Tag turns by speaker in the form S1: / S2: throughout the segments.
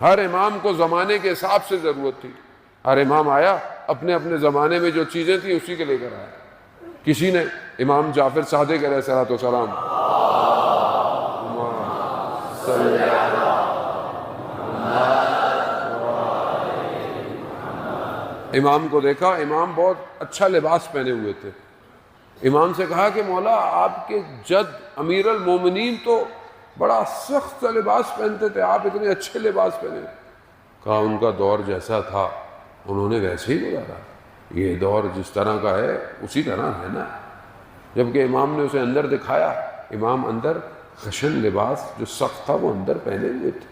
S1: ہر امام کو زمانے کے حساب سے ضرورت تھی. ہر امام آیا اپنے اپنے زمانے میں جو چیزیں تھیں اسی کے لے کر آیا. کسی نے امام جعفر صادق علیہ الصلوۃ والسلام امام کو دیکھا، امام بہت اچھا لباس پہنے ہوئے تھے. امام سے کہا کہ مولا آپ کے جد امیر المومنین تو بڑا سخت سا لباس پہنتے تھے، آپ اتنے اچھے لباس پہنے. کہا ان کا دور جیسا تھا انہوں نے ویسے ہی گزارا، یہ دور جس طرح کا ہے اسی طرح ہے نا. جبکہ امام نے اسے اندر دکھایا، امام اندر خشن لباس جو سخت تھا وہ اندر پہنے ہوئے تھے،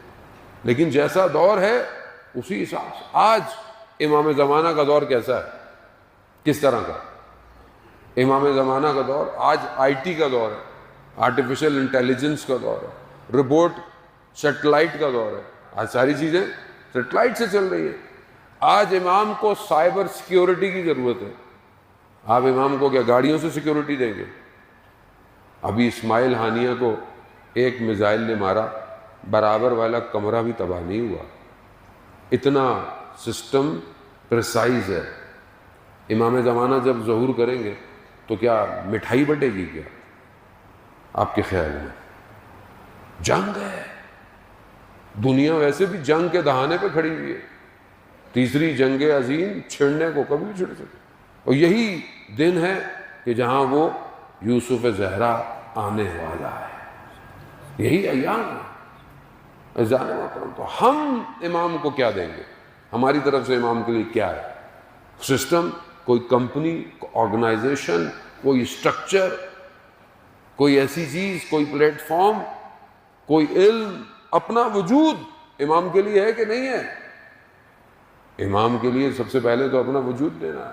S1: لیکن جیسا دور ہے اسی حساب سے. آج امام زمانہ کا دور کیسا ہے، کس طرح کا؟ امام زمانہ کا دور آج آئی ٹی کا دور ہے، آرٹیفیشل انٹیلیجنس کا دور ہے، روبوٹ سیٹلائٹ کا دور ہے. آج ساری چیزیں سیٹلائٹ سے چل رہی ہیں. آج امام کو سائبر سیکیورٹی کی ضرورت ہے. آپ امام کو کیا گاڑیوں سے سیکیورٹی دیں گے؟ ابھی اسماعیل ہانیہ کو ایک میزائل نے مارا، برابر والا کمرہ بھی تباہ نہیں ہوا. اتنا سسٹم پریسائز ہے. امام زمانہ جب ظہور کریں گے تو کیا مٹھائی بٹے گی کیا آپ کے خیال میں؟ جنگ ہے، دنیا ویسے بھی جنگ کے دہانے پہ کھڑی ہوئی ہے. تیسری جنگ عظیم چھڑنے کو کبھی بھی چھڑ سکے. اور یہی دن ہے کہ جہاں وہ یوسف زہرا آنے والا ہے. یہی ایام ہے. جانے محترم، تو ہم امام کو کیا دیں گے؟ ہماری طرف سے امام کے لیے کیا ہے؟ سسٹم، کوئی کمپنی، آرگنائزیشن، کوئی اسٹرکچر، کوئی ایسی چیز، کوئی پلیٹ فارم، کوئی علم، اپنا وجود امام کے لیے ہے کہ نہیں ہے؟ امام کے لیے سب سے پہلے تو اپنا وجود دینا ہے.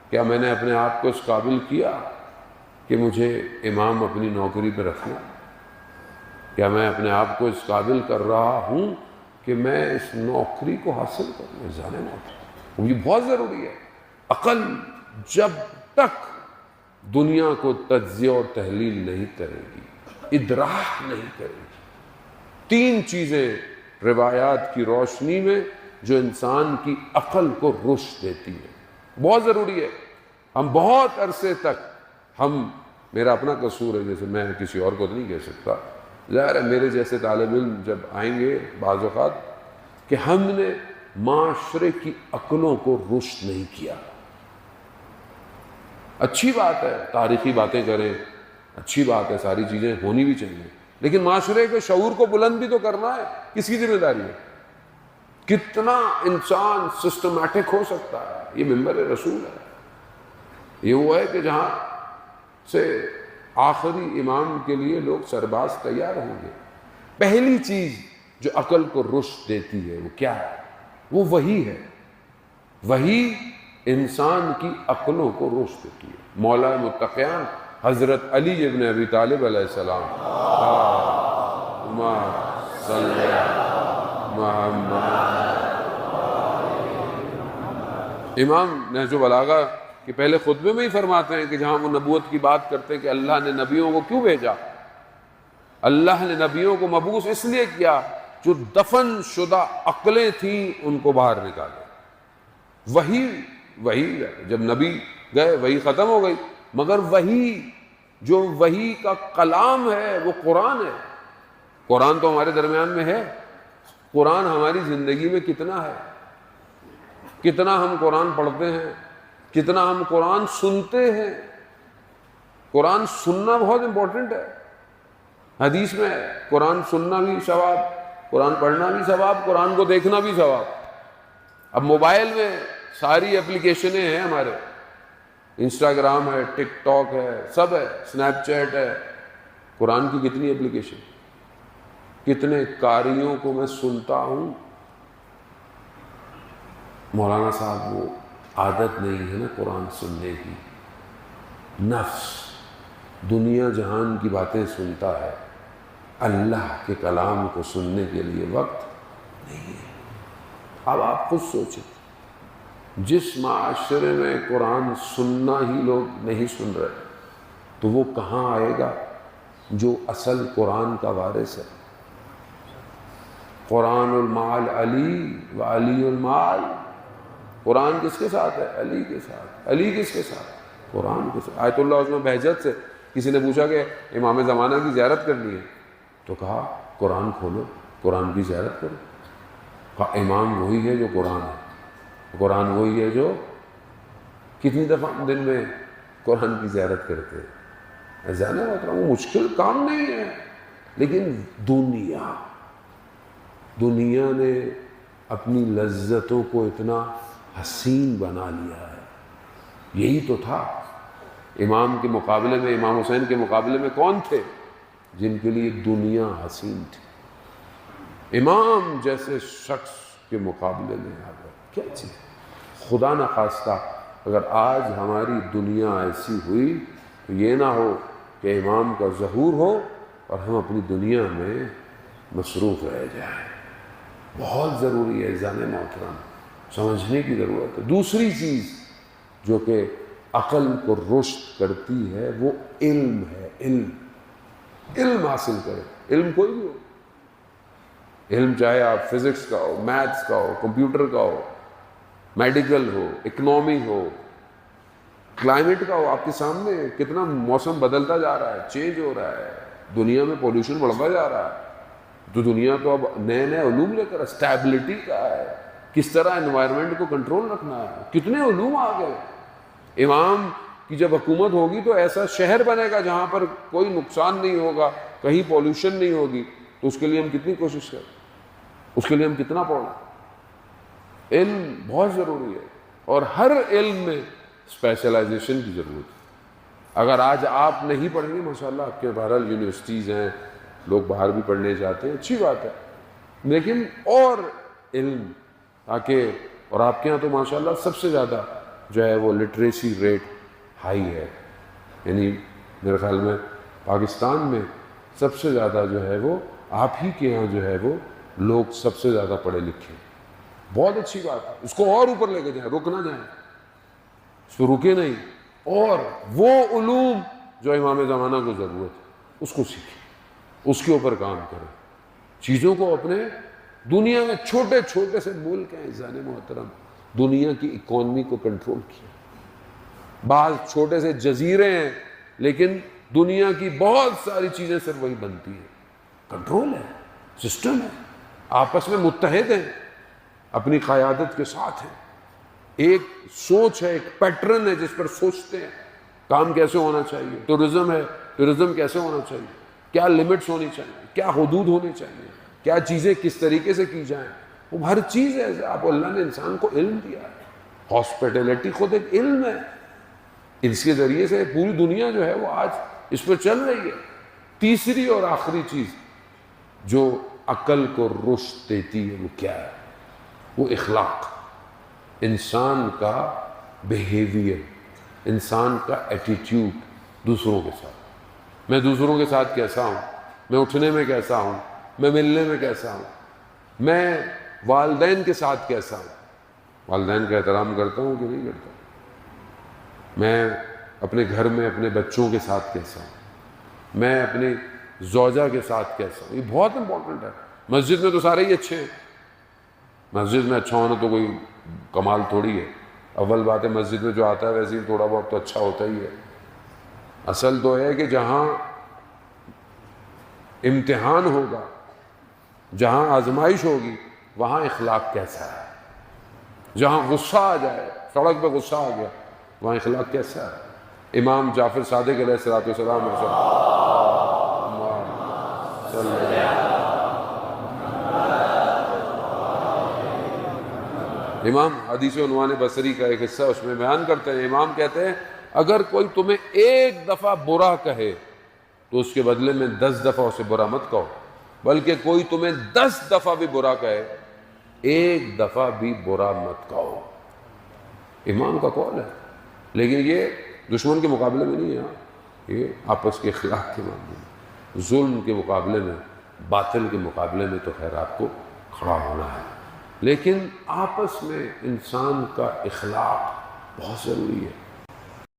S1: کیا میں نے اپنے آپ کو اس قابل کیا کہ مجھے امام اپنی نوکری پہ رکھنا؟ کیا میں اپنے آپ کو اس قابل کر رہا ہوں کہ میں اس نوکری کو حاصل کروں؟ جانے نوکری یہ بہت ضروری ہے. عقل جب تک دنیا کو تجزیہ اور تحلیل نہیں کرے گی، ادراک نہیں کرے گی، تین چیزیں روایات کی روشنی میں جو انسان کی عقل کو رشد دیتی ہے، بہت ضروری ہے. ہم بہت عرصے تک میرا اپنا قصور ہے، جیسے میں کسی اور کو تو نہیں کہہ سکتا، ظاہر ہے میرے جیسے طالب علم جب آئیں گے بعض اوقات کہ ہم نے معاشرے کی عقلوں کو رشد نہیں کیا. اچھی بات ہے تاریخی باتیں کریں، اچھی بات ہے، ساری چیزیں ہونی بھی چاہیے، لیکن معاشرے کے شعور کو بلند بھی تو کرنا ہے. کس کی ذمہ داری ہے؟ کتنا انسان سسٹمیٹک ہو سکتا ہے؟ یہ منبر رسول ہے. یہ وہ ہے کہ جہاں سے آخری امام کے لیے لوگ سرباز تیار ہوں گے. پہلی چیز جو عقل کو رشد دیتی ہے وہ کیا ہے؟ وہ وحی ہے. وحی انسان کی عقلوں کو رشد دیتی ہے. مولا متقیان حضرت علی ابن ابی طالب علیہ السلام، اللہم صلی محمد. امام نہج البلاغہ کہ پہلے خطبے میں ہی فرماتے ہیں کہ جہاں وہ نبوت کی بات کرتے ہیں کہ اللہ نے نبیوں کو کیوں بھیجا؟ اللہ نے نبیوں کو مبعوث اس لیے کیا جو دفن شدہ عقلیں تھیں ان کو باہر نکالے. وہی جب نبی گئے وہی ختم ہو گئی، مگر وہی کا کلام ہے وہ قرآن ہے. قرآن تو ہمارے درمیان میں ہے. قرآن ہماری زندگی میں کتنا ہے؟ کتنا ہم قرآن پڑھتے ہیں، کتنا ہم قرآن سنتے ہیں. قرآن سننا بہت امپورٹنٹ ہے. حدیث میں قرآن سننا بھی ثواب، قرآن پڑھنا بھی ثواب، قرآن کو دیکھنا بھی ثواب. اب موبائل میں ساری اپلیکیشنیں ہیں ہمارے، انسٹاگرام ہے، ٹک ٹاک ہے، سب ہے، سنیپ چیٹ ہے. قرآن کی کتنی اپلیکیشن، کتنے قاریوں کو میں سنتا ہوں. مولانا صاحب وہ عادت نہیں ہے نا قرآن سننے کی. نفس دنیا جہان کی باتیں سنتا ہے، اللہ کے کلام کو سننے کے لیے وقت نہیں ہے. اب آپ خود سوچیں، جس معاشرے میں قرآن سننا ہی لوگ نہیں سن رہے تو وہ کہاں آئے گا جو اصل قرآن کا وارث ہے؟ قرآن المعال علی و علی المعال، قرآن کس کے ساتھ ہے؟ علی کے ساتھ۔ علی کس کے ساتھ؟ قرآن کے ساتھ۔ آیت اللہ عظمہ بہجت سے کسی نے پوچھا کہ امام زمانہ کی زیارت کرنی ہے، تو کہا قرآن کھولو، قرآن کی زیارت کرو۔ کہا امام وہی ہے جو قرآن ہے، قرآن وہی ہے جو کتنی دفعہ ہم دن میں قرآن کی زیارت کرتے ہیں؟ جانا محترم وہ مشکل کام نہیں ہے، لیکن دنیا نے اپنی لذتوں کو اتنا حسین بنا لیا ہے۔ یہی تو تھا امام کے مقابلے میں، امام حسین کے مقابلے میں کون تھے جن کے لیے دنیا حسین تھی؟ امام جیسے شخص کے مقابلے میں آ گئے کیا چیز؟ خدا نخواستہ اگر آج ہماری دنیا ایسی ہوئی تو یہ نہ ہو کہ امام کا ظہور ہو اور ہم اپنی دنیا میں مصروف رہ جائیں۔ بہت ضروری ہے عزیزان محترم، سمجھنے کی ضرورت ہے۔ دوسری چیز جو کہ عقل کو رشد کرتی ہے وہ علم ہے۔ علم حاصل کرے، علم کوئی بھی ہو، علم چاہے آپ فزکس کا ہو، میتھس کا ہو، کمپیوٹر کا ہو، میڈیکل ہو، اکنامی ہو، کلائمیٹ کا ہو۔ آپ کے سامنے کتنا موسم بدلتا جا رہا ہے، چینج ہو رہا ہے، دنیا میں پولوشن بڑھتا جا رہا ہے، تو دنیا تو اب نئے نئے علوم لے کر اسٹیبلٹی کا ہے، کس طرح انوائرمنٹ کو کنٹرول رکھنا ہے، کتنے علوم آ گئے۔ امام کی جب حکومت ہوگی تو ایسا شہر بنے گا جہاں پر کوئی نقصان نہیں ہوگا، کہیں پولوشن نہیں ہوگی، تو اس کے لیے ہم کتنی کوشش کریں، اس کے لیے ہم کتنا پڑھیں۔ علم بہت ضروری ہے، اور ہر علم میں اسپیشلائزیشن کی ضرورت ہے۔ اگر آج آپ نہیں پڑھیں گے، ماشاءاللہ آپ کے بہرحال یونیورسٹیز ہیں، لوگ باہر بھی پڑھنے جاتے ہیں، اچھی بات ہے، لیکن اور علم تاکہ، اور آپ کے ہاں تو ماشاءاللہ سب سے زیادہ جو ہے وہ لٹریسی ریٹ ہائی ہے، یعنی میرے خیال میں پاکستان میں سب سے زیادہ جو ہے وہ آپ ہی کے ہاں جو ہے وہ لوگ سب سے زیادہ پڑھے لکھے۔ بہت اچھی بات ہے، اس کو اور اوپر لے کے جائیں، رک نہ جائیں، اس کو رکے نہیں، اور وہ علوم جو امام زمانہ کو ضرورت ہے اس کو سیکھیں، اس کے اوپر کام کریں، چیزوں کو اپنے دنیا میں چھوٹے چھوٹے سے ملک ہیں عزیزان محترم، دنیا کی اکانومی کو کنٹرول کیا۔ بعض چھوٹے سے جزیرے ہیں لیکن دنیا کی بہت ساری چیزیں صرف وہی بنتی ہیں، کنٹرول ہے، سسٹم ہے، آپس میں متحد ہیں، اپنی قیادت کے ساتھ ہیں، ایک سوچ ہے، ایک پیٹرن ہے جس پر سوچتے ہیں کام کیسے ہونا چاہیے، ٹورزم ہے، ٹورزم کیسے ہونا چاہیے، کیا لمٹس ہونی چاہیے، کیا حدود ہونی چاہیے، کیا چیزیں کس طریقے سے کی جائیں، وہ ہر چیز ہے۔ آپ اللہ نے انسان کو علم دیا ہے، ہاسپٹیلٹی خود ایک علم ہے، اس کے ذریعے سے پوری دنیا جو ہے وہ آج اس پہ چل رہی ہے۔ تیسری اور آخری چیز جو عقل کو رشد دیتی ہے وہ کیا ہے؟ وہ اخلاق، انسان کا بیہیویئر، انسان کا ایٹیٹیوڈ دوسروں کے ساتھ۔ میں دوسروں کے ساتھ کیسا ہوں، میں اٹھنے میں کیسا ہوں، میں ملنے میں کیسا ہوں، میں والدین کے ساتھ کیسا ہوں، والدین کا احترام کرتا ہوں کہ نہیں کرتا، میں اپنے گھر میں اپنے بچوں کے ساتھ کیسا ہوں، میں اپنے زوجہ کے ساتھ کیسا ہوں، یہ بہت امپورٹنٹ ہے۔ مسجد میں تو سارے ہی اچھے ہیں، مسجد میں اچھا ہونا تو کوئی کمال تھوڑی ہے، اول بات ہے مسجد میں جو آتا ہے ویسے ہی تھوڑا بہت تو اچھا ہوتا ہی ہے۔ اصل تو ہے کہ جہاں امتحان ہوگا، جہاں آزمائش ہوگی، وہاں اخلاق کیسا ہے۔ جہاں غصہ آ جائے، سڑک پہ غصہ آ گیا، وہاں اخلاق کیسا ہے۔ امام جعفر صادق علیہ السلام امام حدیث عنوان بصری کا ایک حصہ اس میں بیان کرتے ہیں، امام کہتے ہیں اگر کوئی تمہیں ایک دفعہ برا کہے تو اس کے بدلے میں 10 دفعہ اسے برا مت کہو، بلکہ کوئی تمہیں 10 دفعہ بھی برا کہے، ایک دفعہ بھی برا مت کہو۔ امام کا قول ہے، لیکن یہ دشمن کے مقابلے میں نہیں ہے، یہ آپس کے اخلاق کے معاملے میں، ظلم کے مقابلے میں، باطل کے مقابلے میں تو خیر آپ کو کھڑا ہونا ہے، لیکن آپس میں انسان کا اخلاق بہت ضروری ہے۔